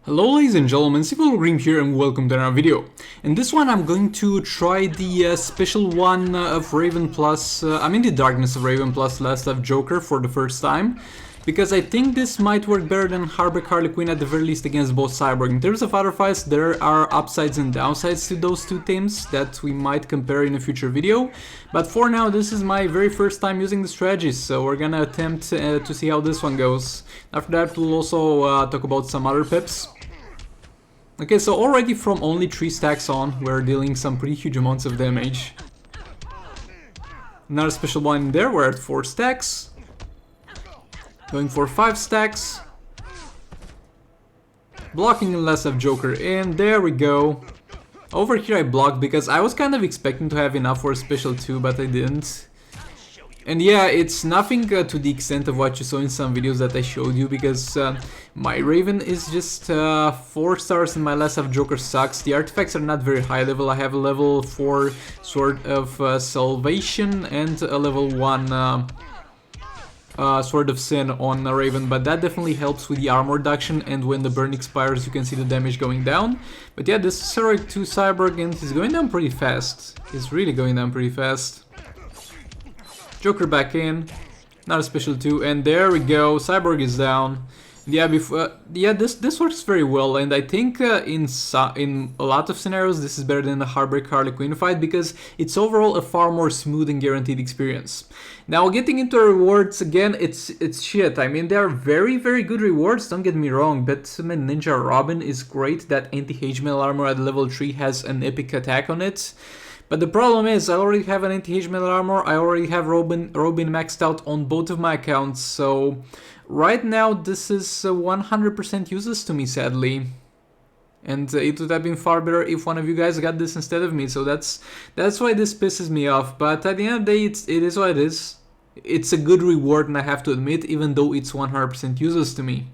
Hello ladies and gentlemen, Cyborg here and welcome to another video. In this one I'm going to try the special one of Raven Plus, the Darkness of Raven Plus Last of Joker for the first time. Because I think this might work better than Harbeck Harley Quinn at the very least against both Cyborg. In terms of other fights, there are upsides and downsides to those two teams that we might compare in a future video. But for now, this is my very first time using the strategy, so we're gonna attempt to see how this one goes. After that, we'll also talk about some other pips. Okay, so already from only 3 stacks on, we're dealing some pretty huge amounts of damage. Another special one in there, we're at 4 stacks. Going for 5 stacks. Blocking less of Joker in, there we go. Over here I blocked because I was kind of expecting to have enough for a special 2, but I didn't. And yeah, it's nothing to the extent of what you saw in some videos that I showed you, because my Raven is just 4 stars and my Last of Joker sucks. The artifacts are not very high level. I have a level 4 Sword of Salvation and a level 1 Sword of Sin on Raven, but that definitely helps with the armor reduction, and when the burn expires you can see the damage going down. But yeah, this is Heroic 2 Cyborg and he's going down pretty fast. He's really going down pretty fast. Joker back in, another special 2, and there we go, Cyborg is down. Yeah, this works very well, and I think in a lot of scenarios this is better than the Harbeck Harley Quinn fight, because it's overall a far more smooth and guaranteed experience. Now, getting into rewards again, it's shit. I mean, they are very good rewards, don't get me wrong. Batman Ninja Robin is great. That anti-Hage-Mail armor at level 3 has an epic attack on it. But the problem is, I already have an anti-Hage-Mail armor, I already have Robin maxed out on both of my accounts, so right now this is 100% useless to me, sadly. And it would have been far better if one of you guys got this instead of me, so that's why this pisses me off. But at the end of the day, it is what it is. It's a good reward, and I have to admit, even though it's 100% useless to me.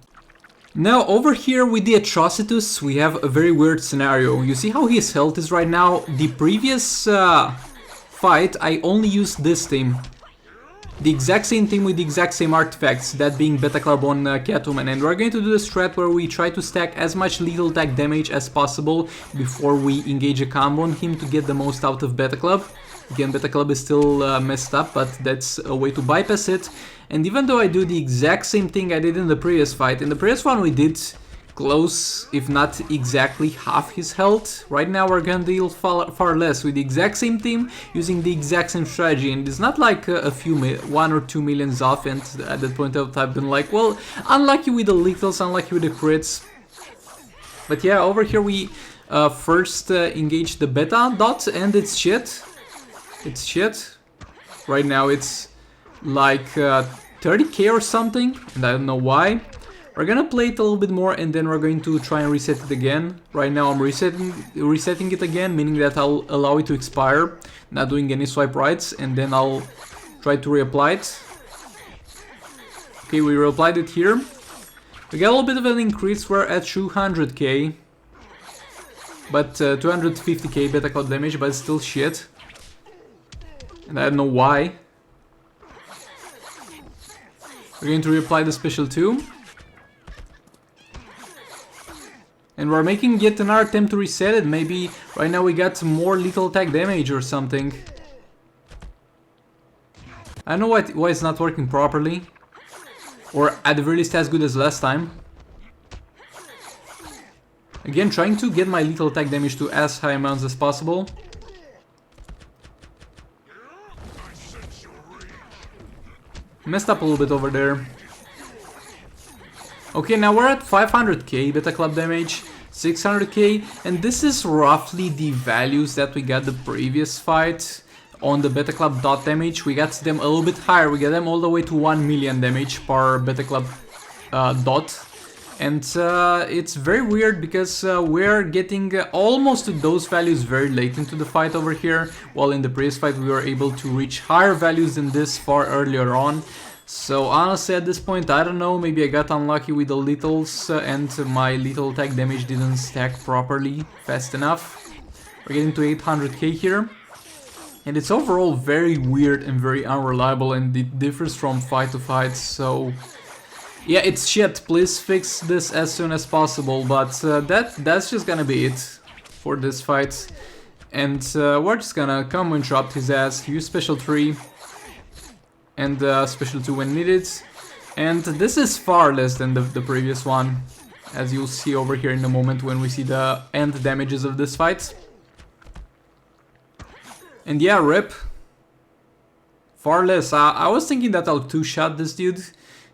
Now, over here with the Atrocitus, we have a very weird scenario. You see how his health is right now? The previous fight, I only used this team. The exact same team with the exact same artifacts, that being Beta Club on Catwoman. And we're going to do the strat where we try to stack as much lethal attack damage as possible before we engage a combo on him to get the most out of Beta Club. Again, Beta Club is still messed up, but that's a way to bypass it. And even though I do the exact same thing I did in the previous fight, in the previous one we did close, if not exactly half his health. Right now we're gonna deal far less with the exact same team, using the exact same strategy. And it's not like a few 1 or 2 millions off, and at that point I've been like, well, unlucky with the lethals, unlucky with the crits. But yeah, over here we first engage the beta dot, and it's shit. It's shit. Right now it's like 30k or something, and I don't know why. We're gonna play it a little bit more, and then we're going to try and reset it again. Right now I'm resetting it again, meaning that I'll allow it to expire, not doing any swipe rights, and then I'll try to reapply it. Okay, we reapplied it here. We got a little bit of an increase, we're at 200k. But 250k Beta Club damage, but it's still shit. And I don't know why. We're going to reapply the special 2. And we're making yet another attempt to reset it. Maybe right now we got more lethal attack damage or something. I don't know why it's not working properly. Or at the very least as good as last time. Again, trying to get my lethal attack damage to as high amounts as possible. Messed up a little bit over there. Okay, now we're at 500k Beta Club damage, 600k, and this is roughly the values that we got the previous fight on the Beta Club dot damage. We got them a little bit higher, we got them all the way to 1 million damage per Beta Club dot. And it's very weird because we're getting almost to those values very late into the fight over here, while in the previous fight we were able to reach higher values than this far earlier on. So honestly at this point, I don't know, maybe I got unlucky with the lethals and my lethal attack damage didn't stack properly fast enough. We're getting to 800k here. And it's overall very weird and very unreliable, and it differs from fight to fight, so Yeah, it's shit. Please fix this as soon as possible. But that's just gonna be it for this fight. And we're just gonna combo interrupt his ass, use special 3 and special 2 when needed. And this is far less than the previous one, as you'll see over here in a moment when we see the end damages of this fight. And yeah, rip. Far less. I was thinking that I'll two-shot this dude.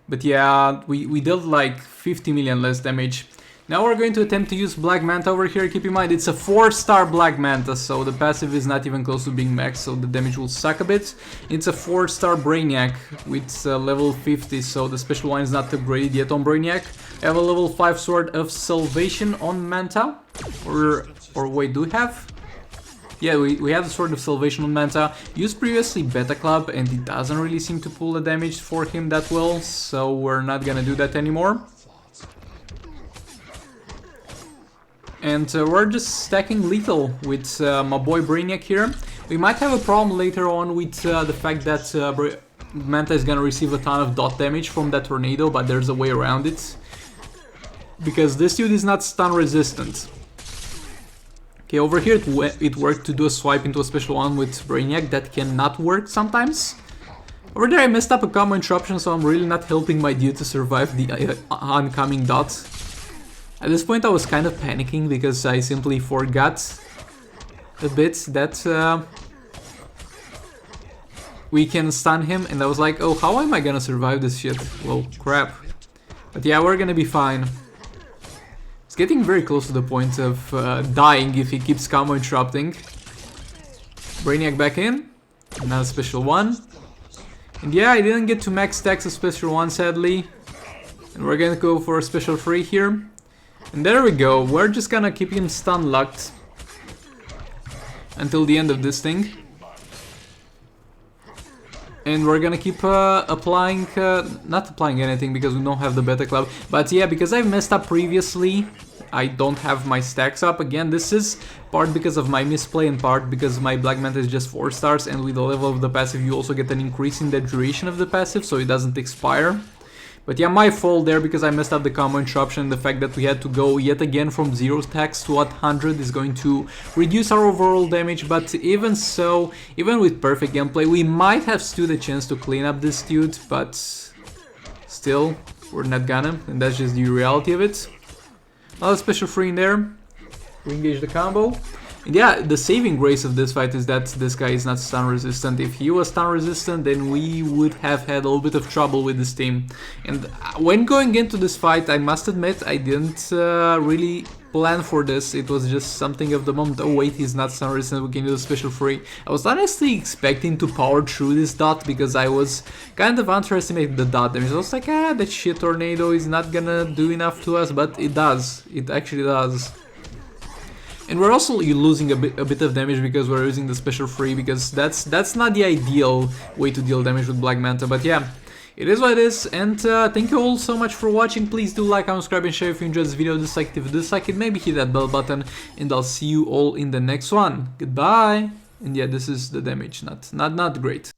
But yeah, we dealt like 50 million less damage. Now we're going to attempt to use Black Manta over here. Keep in mind, it's a 4-star Black Manta, so the passive is not even close to being max, so the damage will suck a bit. It's a 4-star Brainiac with level 50, so the special one is not upgraded yet on Brainiac. I have a level 5 Sword of Salvation on Manta. Or wait, do we have? Yeah, we have the Sword of Salvation on Manta. Used previously Beta Club, and it doesn't really seem to pull the damage for him that well, so we're not gonna do that anymore. And we're just stacking lethal with my boy Brainiac here. We might have a problem later on with the fact that Manta is gonna receive a ton of dot damage from that tornado, but there's a way around it. Because this dude is not stun resistant. Okay, over here it worked to do a swipe into a special one with Brainiac. That cannot work sometimes. Over there I messed up a combo interruption, so I'm really not helping my dude to survive the oncoming dot. At this point I was kind of panicking because I simply forgot a bit that we can stun him, and I was like, oh, how am I gonna survive this shit? Well, crap. But yeah, we're gonna be fine. It's getting very close to the point of dying if he keeps combo interrupting. Brainiac back in, another special one. And yeah, I didn't get to max stacks of special 1 sadly. And we're gonna go for a special 3 here. And there we go, we're just gonna keep him stun locked until the end of this thing. And we're gonna keep applying, not applying anything because we don't have the Beta Club. But yeah, because I've messed up previously, I don't have my stacks up. Again, this is part because of my misplay and part because my Black Manta is just 4 stars. And with the level of the passive you also get an increase in the duration of the passive, so it doesn't expire. But yeah, my fault there because I messed up the combo interruption. The fact that we had to go yet again from 0 stacks to 100 is going to reduce our overall damage. But even so, even with perfect gameplay, we might have stood a chance to clean up this dude. But still, we're not gonna, and that's just the reality of it. Another special 3 in there. Re-engage the combo. And yeah, the saving grace of this fight is that this guy is not stun resistant. If he was stun resistant, then we would have had a little bit of trouble with this team. And when going into this fight, I must admit, I didn't really plan for this. It was just something of the moment. Oh wait, he's not stun resistant, we can do the special 3. I was honestly expecting to power through this dot because I was kind of underestimating the dot damage. I was like, that shit tornado is not gonna do enough to us, but it does. It actually does. And we're also losing a bit of damage because we're using the special 3, because that's not the ideal way to deal damage with Black Manta. But yeah, it is what it is, and thank you all so much for watching. Please do like, comment, subscribe, and share if you enjoyed this video. Dislike it if you dislike it, maybe hit that bell button, and I'll see you all in the next one. Goodbye. And yeah, this is the damage, not great.